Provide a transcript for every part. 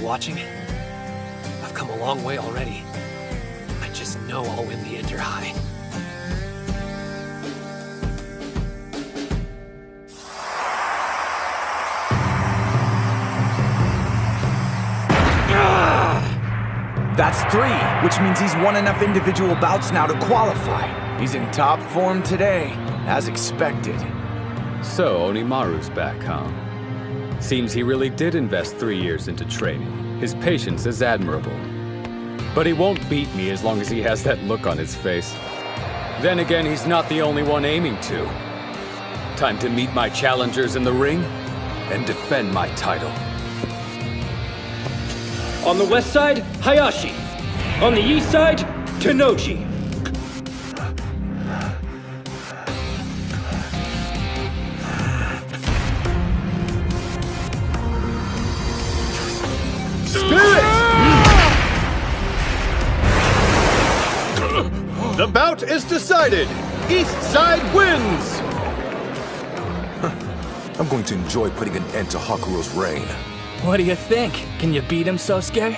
watching? I've come a long way already. I just know I'll win the inter-high. That's 3, which means he's won enough individual bouts now to qualify. He's in top form today, as expected. So, Onimaru's back, huh? Seems he really did invest 3 years into training. His patience is admirable. But he won't beat me as long as he has that look on his face. Then again, he's not the only one aiming to. Time to meet my challengers in the ring and defend my title. On the west side, Hayashi. On the east side, Tennoji. The bout is decided! East side wins! I'm going to enjoy putting an end to Hakuro's reign. What do you think? Can you beat him, Sosuke?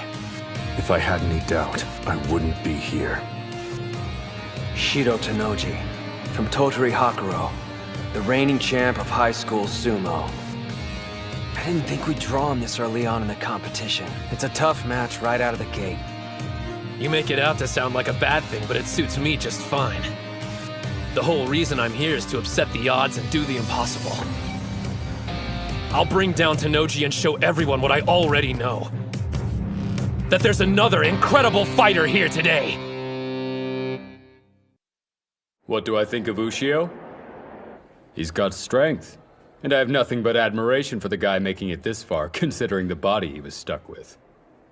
If I had any doubt, I wouldn't be here. Shido Tennoji, from Totori Hakuro, the reigning champ of high school sumo. I didn't think we'd draw him this early on in the competition. It's a tough match right out of the gate. You make it out to sound like a bad thing, but it suits me just fine. The whole reason I'm here is to upset the odds and do the impossible. I'll bring down Tennoji and show everyone what I already know. That there's another incredible fighter here today! What do I think of Ushio? He's got strength, and I have nothing but admiration for the guy making it this far, considering the body he was stuck with.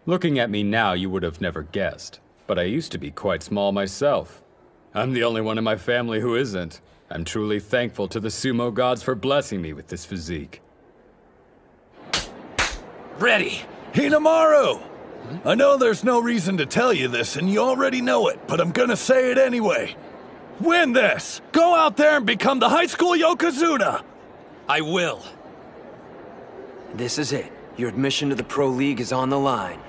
Looking at me now, you would have never guessed, but I used to be quite small myself. I'm the only one in my family who isn't. I'm truly thankful to the sumo gods for blessing me with this physique. Ready! Hinomaru! I know there's no reason to tell you this, and you already know it, but I'm gonna say it anyway. Win this! Go out there and become the high school Yokozuna! I will. This is it. Your admission to the Pro League is on the line.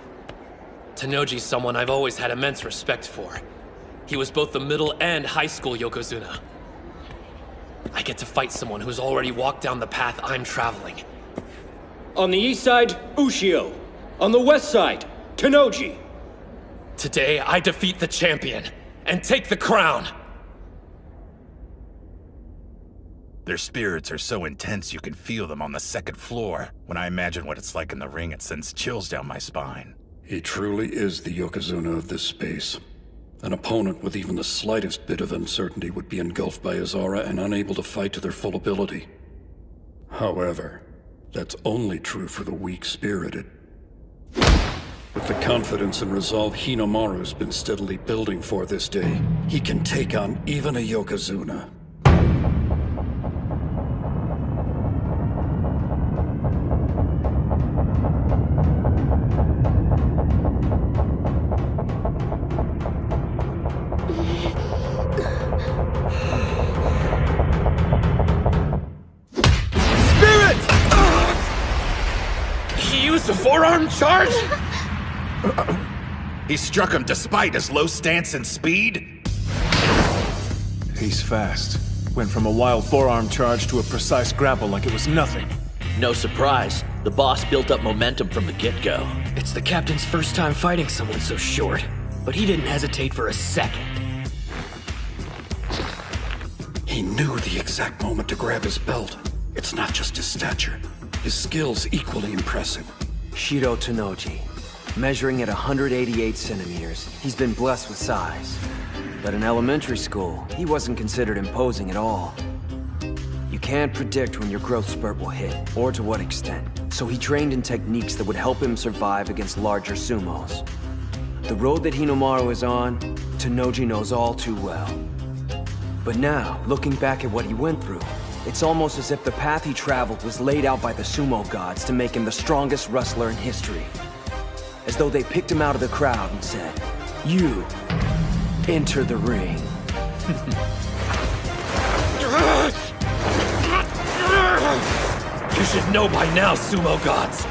Tennoji's someone I've always had immense respect for. He was both the middle and high school Yokozuna. I get to fight someone who's already walked down the path I'm traveling. On the east side, Ushio. On the west side, Tennoji. Today, I defeat the champion and take the crown! Their spirits are so intense you can feel them on the second floor. When I imagine what it's like in the ring, it sends chills down my spine. He truly is the Yokozuna of this space. An opponent with even the slightest bit of uncertainty would be engulfed by his aura and unable to fight to their full ability. However, that's only true for the weak-spirited. With the confidence and resolve Hinomaru's been steadily building for this day, he can take on even a Yokozuna. He used a forearm charge? He struck him despite his low stance and speed? He's fast. Went from a wild forearm charge to a precise grapple like it was nothing. No surprise. The boss built up momentum from the get-go. It's the captain's first time fighting someone so short, but he didn't hesitate for a second. He knew the exact moment to grab his belt. It's not just his stature. His skill's equally impressive. Shido Tennoji. Measuring at 188 centimeters, he's been blessed with size. But in elementary school, he wasn't considered imposing at all. You can't predict when your growth spurt will hit, or to what extent. So he trained in techniques that would help him survive against larger sumos. The road that Hinomaru is on, Tennoji knows all too well. But now, looking back at what he went through, it's almost as if the path he traveled was laid out by the sumo gods to make him the strongest wrestler in history. As though they picked him out of the crowd and said, "You, enter the ring." You should know by now, sumo gods.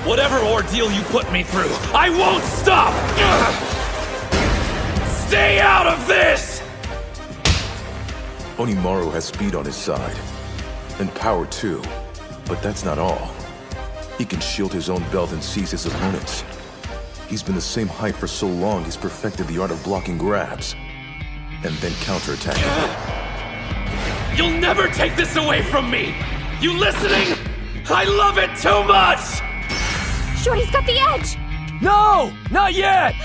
Whatever ordeal you put me through, I won't stop! Stay out of this! Onimaru has speed on his side. And power too. But that's not all. He can shield his own belt and seize his opponents. He's been the same height for so long he's perfected the art of blocking grabs. And then counterattacking. You'll never take this away from me! You listening? I love it too much! Shorty's got the edge! No! Not yet!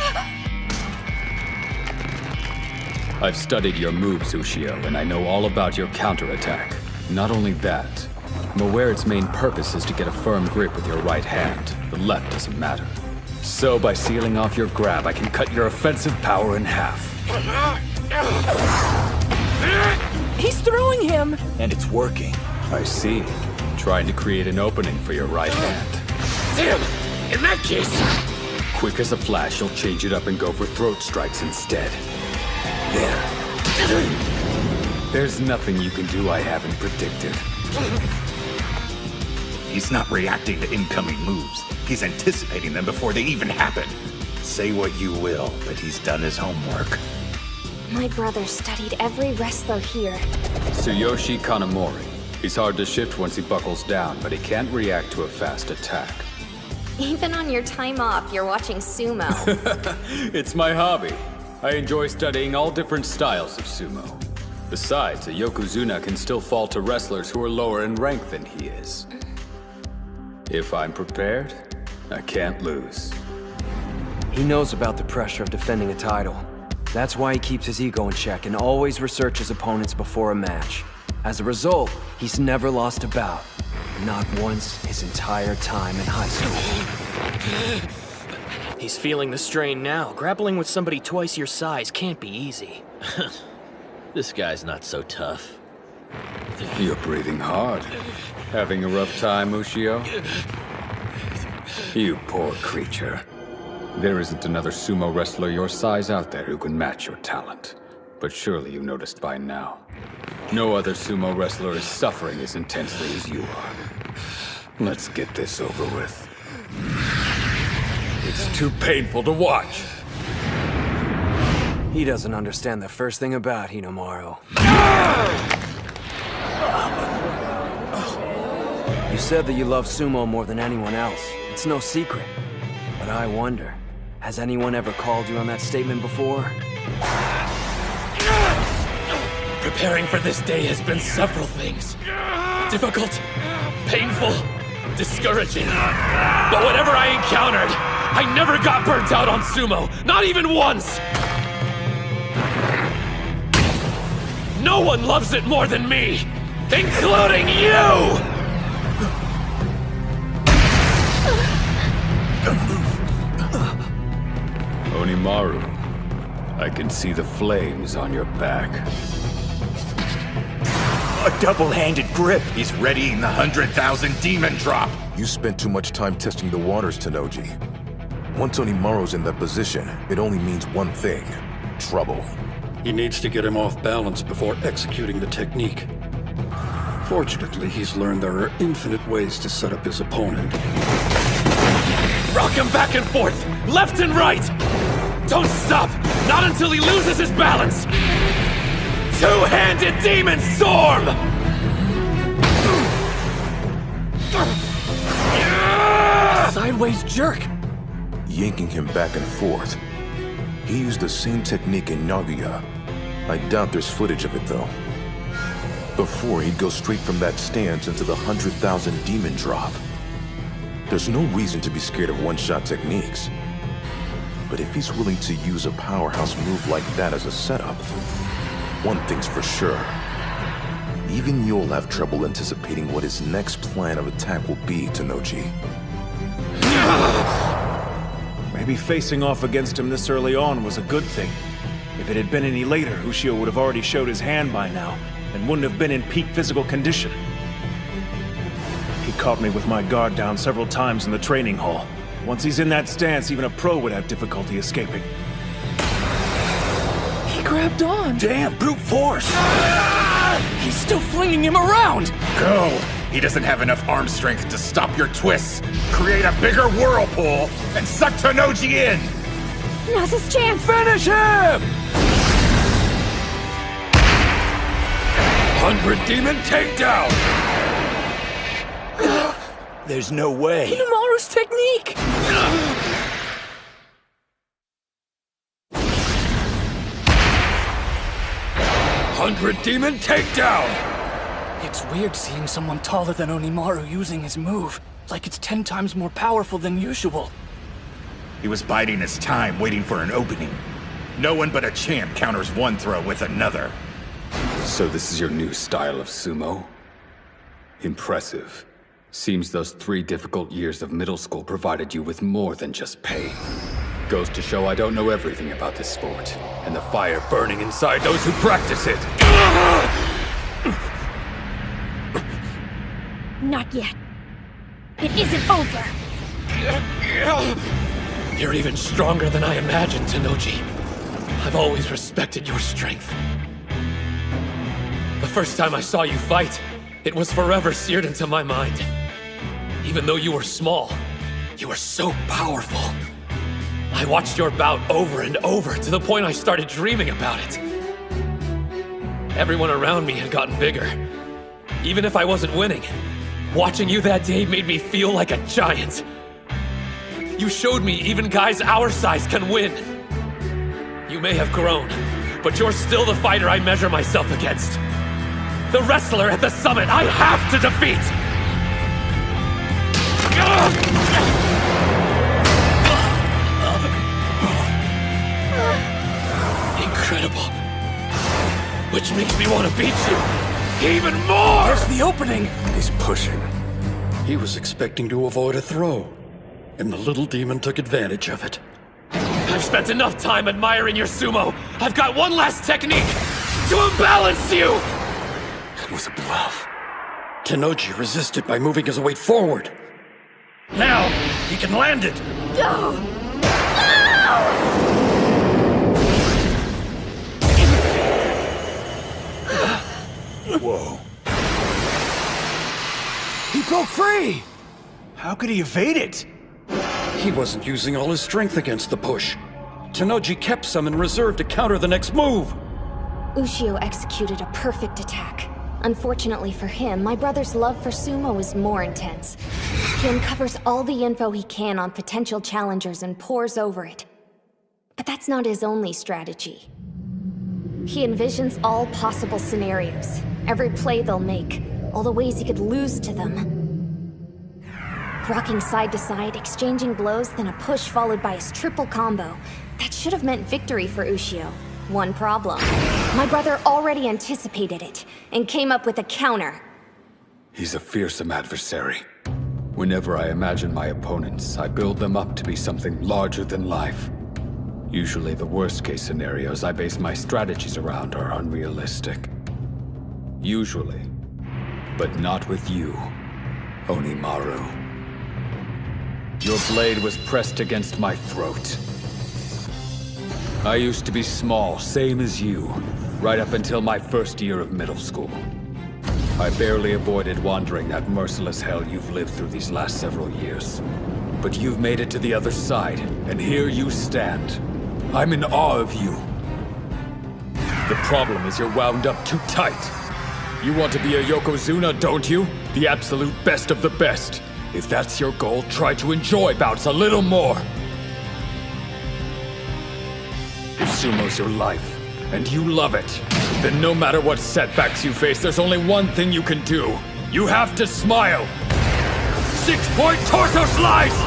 I've studied your moves, Ushio, and I know all about your counterattack. Not only that, I'm aware its main purpose is to get a firm grip with your right hand. The left doesn't matter. So by sealing off your grab, I can cut your offensive power in half. He's throwing him! And it's working. I see. Trying to create an opening for your right hand. Damn! In that case... Quick as a flash, you'll change it up and go for throat strikes instead. There. There's nothing you can do I haven't predicted. He's not reacting to incoming moves. He's anticipating them before they even happen. Say what you will, but he's done his homework. My brother studied every wrestler here. Tsuyoshi Kanamori. He's hard to shift once he buckles down, but he can't react to a fast attack. Even on your time off, you're watching sumo. It's my hobby. I enjoy studying all different styles of sumo. Besides, a Yokozuna can still fall to wrestlers who are lower in rank than he is. If I'm prepared, I can't lose. He knows about the pressure of defending a title. That's why he keeps his ego in check and always researches opponents before a match. As a result, he's never lost a bout. Not once his entire time in high school. He's feeling the strain now. Grappling with somebody twice your size can't be easy. This guy's not so tough. You're breathing hard. Having a rough time, Ushio? You poor creature. There isn't another sumo wrestler your size out there who can match your talent. But surely you noticed by now. No other sumo wrestler is suffering as intensely as you are. Let's get this over with. It's too painful to watch. He doesn't understand the first thing about Hinomaru. You said that you love sumo more than anyone else. It's no secret. But I wonder, has anyone ever called you on that statement before? Preparing for this day has been several things. Difficult, painful, discouraging. But whatever I encountered, I never got burnt out on sumo, not even once! No one loves it more than me, including you! Onimaru, I can see the flames on your back. A double-handed grip. He's readying the 100,000 demon drop. You spent too much time testing the waters, Tennoji. Once Onimaru's in that position, it only means one thing: trouble. He needs to get him off balance before executing the technique. Fortunately, he's learned there are infinite ways to set up his opponent. Rock him back and forth, left and right! Don't stop! Not until he loses his balance! Two-handed demon storm! Sideways jerk! Yanking him back and forth. He used the same technique in Nagoya. I doubt there's footage of it, though. Before, he'd go straight from that stance into the 100,000 demon drop. There's no reason to be scared of one-shot techniques. But if he's willing to use a powerhouse move like that as a setup, one thing's for sure. Even you'll have trouble anticipating what his next plan of attack will be, Tennoji. Maybe facing off against him this early on was a good thing. If it had been any later, Ushio would have already showed his hand by now, and wouldn't have been in peak physical condition. He caught me with my guard down several times in the training hall. Once he's in that stance, even a pro would have difficulty escaping. He grabbed on! Damn, brute force! He's still flinging him around! Go! He doesn't have enough arm strength to stop your twists, create a bigger whirlpool, and suck Tennoji in! Now's his chance! Finish him! 100 Demon Takedown! There's no way. Hinomaru's technique! 100 Demon Takedown! It's weird seeing someone taller than Onimaru using his move. Like it's 10 times more powerful than usual. He was biding his time, waiting for an opening. No one but a champ counters one throw with another. So this is your new style of sumo? Impressive. Seems those 3 difficult years of middle school provided you with more than just pain. Goes to show I don't know everything about this sport, and the fire burning inside those who practice it. Not yet. It isn't over. You're even stronger than I imagined, Tennoji. I've always respected your strength. The first time I saw you fight, it was forever seared into my mind. Even though you were small, you were so powerful. I watched your bout over and over to the point I started dreaming about it. Everyone around me had gotten bigger. Even if I wasn't winning, watching you that day made me feel like a giant. You showed me even guys our size can win. You may have grown, but you're still the fighter I measure myself against. The wrestler at the summit I have to defeat! Incredible. Which makes me want to beat you even more! There's the opening! He's pushing. He was expecting to avoid a throw, and the little demon took advantage of it. I've spent enough time admiring your sumo. I've got one last technique to imbalance you! It was a bluff. Tennoji resisted by moving his weight forward. Now, he can land it! Go! Whoa. He broke free! How could he evade it? He wasn't using all his strength against the push. Tennoji kept some in reserve to counter the next move. Ushio executed a perfect attack. Unfortunately for him, my brother's love for sumo is more intense. He uncovers all the info he can on potential challengers and pores over it. But that's not his only strategy. He envisions all possible scenarios, every play they'll make, all the ways he could lose to them. Rocking side to side, exchanging blows, then a push followed by his triple combo. That should have meant victory for Ushio. One problem. My brother already anticipated it, and came up with a counter. He's a fearsome adversary. Whenever I imagine my opponents, I build them up to be something larger than life. Usually the worst-case scenarios I base my strategies around are unrealistic. Usually. But not with you, Onimaru. Your blade was pressed against my throat. I used to be small, same as you, right up until my first year of middle school. I barely avoided wandering that merciless hell you've lived through these last several years. But you've made it to the other side, and here you stand. I'm in awe of you. The problem is you're wound up too tight. You want to be a Yokozuna, don't you? The absolute best of the best. If that's your goal, try to enjoy bouts a little more. If sumo's your life, and you love it, then no matter what setbacks you face, there's only one thing you can do. You have to smile. 6-point torso slice!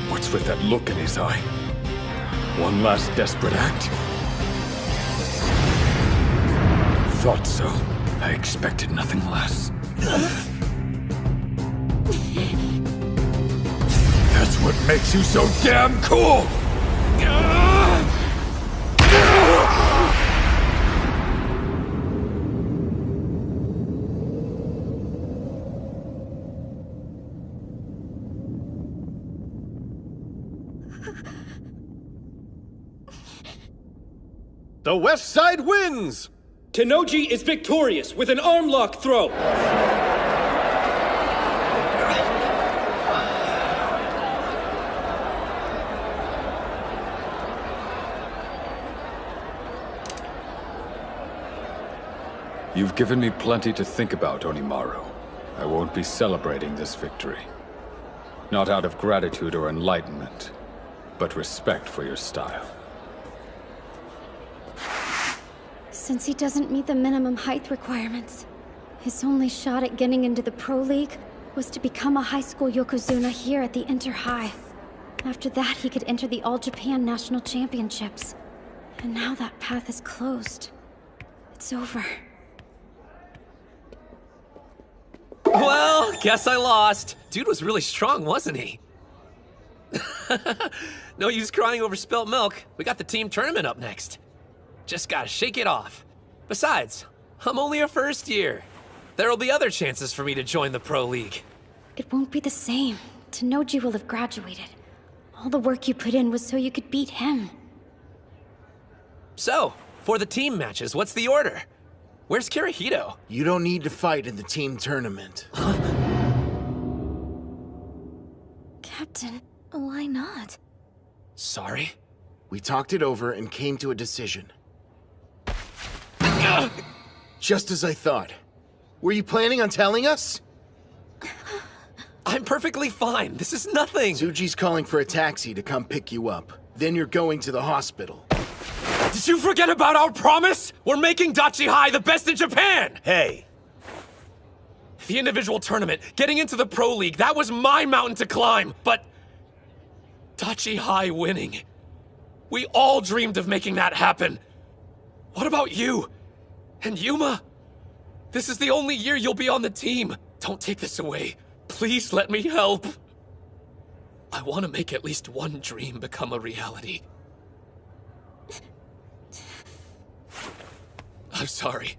What's with that look in his eye? One last desperate act? Thought so. I expected nothing less. That's what makes you so damn cool! The West Side wins! Tennoji is victorious with an arm lock throw. You've given me plenty to think about, Onimaru. I won't be celebrating this victory. Not out of gratitude or enlightenment, but respect for your style. Since he doesn't meet the minimum height requirements, his only shot at getting into the Pro League was to become a high school Yokozuna here at the Inter-High. After that, he could enter the All-Japan National Championships. And now that path is closed. It's over. Well, guess I lost. Dude was really strong, wasn't he? No use crying over spilt milk. We got the team tournament up next. Just gotta shake it off. Besides, I'm only a first year. There'll be other chances for me to join the Pro League. It won't be the same. Tennoji will have graduated. All the work you put in was so you could beat him. So, for the team matches, what's the order? Where's Kirihito? You don't need to fight in the team tournament. Captain, why not? Sorry? We talked it over and came to a decision. Just as I thought. Were you planning on telling us? I'm perfectly fine. This is nothing. Tsuji's calling for a taxi to come pick you up. Then you're going to the hospital. Did you forget about our promise? We're making Dachi High the best in Japan! Hey! The individual tournament, getting into the Pro League, that was my mountain to climb, but... Dachi High winning. We all dreamed of making that happen. What about you? And Yuma? This is the only year you'll be on the team. Don't take this away. Please let me help. I want to make at least one dream become a reality. I'm sorry.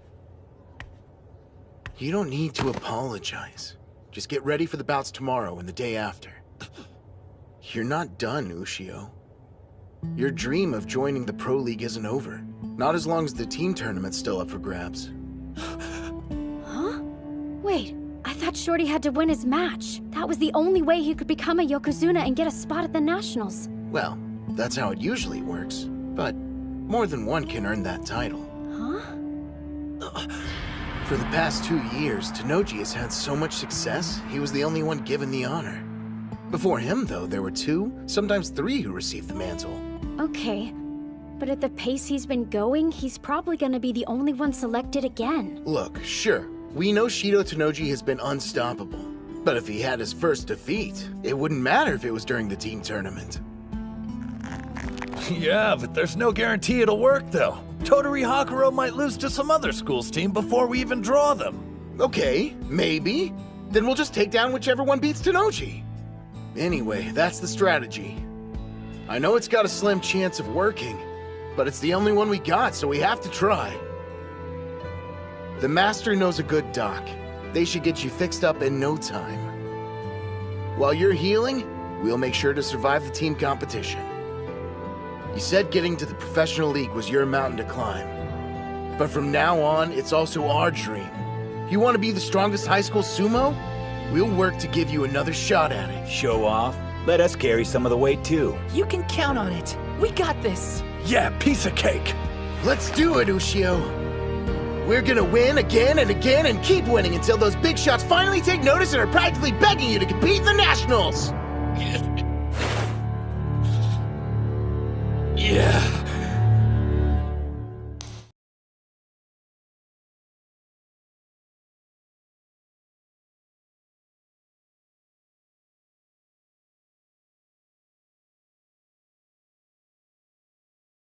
You don't need to apologize. Just get ready for the bouts tomorrow and the day after. You're not done, Ushio. Your dream of joining the Pro League isn't over. Not as long as the team tournament's still up for grabs. Huh? Wait, I thought Shorty had to win his match. That was the only way he could become a Yokozuna and get a spot at the Nationals. Well, that's how it usually works. But more than one can earn that title. Huh? For the past 2 years, Tennoji has had so much success, he was the only one given the honor. Before him, though, there were 2, sometimes 3 who received the mantle. Okay, but at the pace he's been going, he's probably gonna be the only one selected again. Look, sure, we know Shido Tennoji has been unstoppable. But if he had his first defeat, it wouldn't matter if it was during the team tournament. Yeah, but there's no guarantee it'll work, though. Tottori Hakuro might lose to some other school's team before we even draw them. Okay, maybe. Then we'll just take down whichever one beats Tennoji. Anyway, that's the strategy. I know it's got a slim chance of working, but it's the only one we got, so we have to try. The Master knows a good doc. They should get you fixed up in no time. While you're healing, we'll make sure to survive the team competition. You said getting to the professional league was your mountain to climb. But from now on, it's also our dream. You want to be the strongest high school sumo? We'll work to give you another shot at it. Show off? Let us carry some of the weight too. You can count on it. We got this. Yeah, piece of cake. Let's do it, Ushio. We're gonna win again and again and keep winning until those big shots finally take notice and are practically begging you to compete in the Nationals.